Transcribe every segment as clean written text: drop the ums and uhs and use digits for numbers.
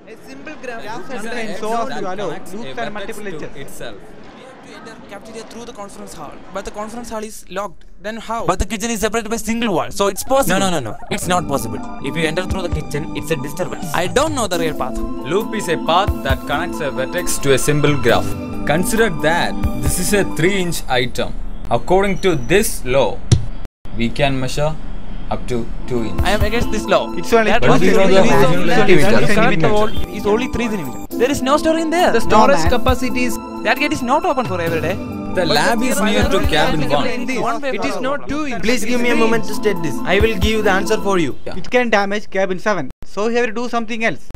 A simple graph contains so as to allow loops and multiple edges. Itself. We have to enter cafeteria through the conference hall, but the conference hall is locked. Then how? But the kitchen is separated by single wall, so it's possible. No. It's not possible. If you enter through the kitchen, it's a disturbance. I don't know the real path. Loop is a path that connects a vertex to a symbol graph. Consider that this is a 3-inch item. According to this law, we can measure up to 2 inches. I am against this law. It's only That 2 was the centimeters. reason that Centimeters. connect the Centimeters. wall is only 3 centimeters. There is no store in there. The storage man. capacity is That gate is not open for every day. The lab is near to cabin 1. it is not 2 inches. Please give me a moment to state this. I will give the answer for you. It can damage cabin 7. So we have to do something else.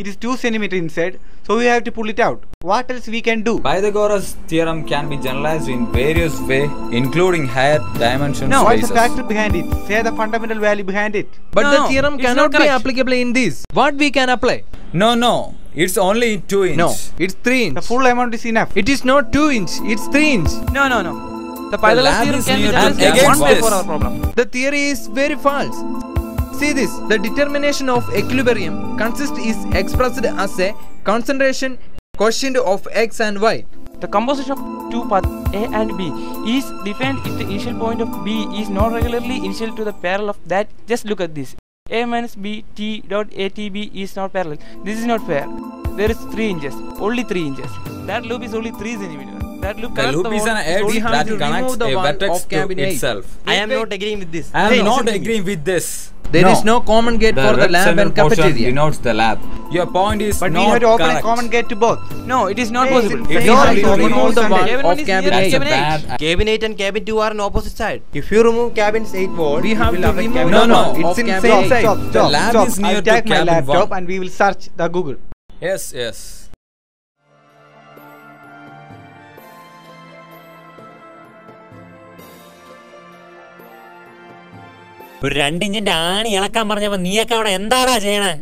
It is 2 centimeters inside, so we have to pull it out. What else we can do? Pythagoras theorem can be generalized in various ways, including higher dimension What's spaces. the factor behind it? Say the fundamental value behind it. But No, the theorem it's cannot not be correct. applicable in this. What we can apply? No, it's only 2 inch. No, it's 3 The inch. full amount is enough. It is not 2 inch. It's 3 inch. No. The Pythagoras lab theorem is can be near to just cabin one way one. for our problem. The theory is very false. See this. The determination of equilibrium consists is expressed as a concentration quotient of x and y. The composition of two paths A and B is defined if the initial point of B is not regularly initial to the parallel of that. Just look at this. A minus B T dot ATB is not parallel. This is not fair. There is 3 inches. Only 3 inches. That loop is only 3 centimeters. That loop The connects loop is wall. an edge We have that to connects remove the a wall vertex of to cabin 8. itself. I am not agreeing with this. I am Hey, not listen to me. agreeing with this. There is no common gate for the red lab center and portion cafeteria. denotes the lab. Your point is But we not have to open correct. a common gate to both. No, it is not Hey, possible. it's If a you door have is to open remove all the Sunday. wall Cabin of one is cabin near That's a 8. bad. Cabin 8 and cabin 2 are on opposite side. If you remove cabin's 8 wall, We it have will to affect remove cabin the No, wall it's of in cabin same 8. Stop. The lab is near I'll to take my cabin laptop 1. and we will search the Google. Yes. ഒരു 2 ഇഞ്ചിന്റെ ആണി ഇളക്കാൻ പറഞ്ഞപ്പോ നീയൊക്കെ അവിടെ എന്താടാ ചെയ്യണേ?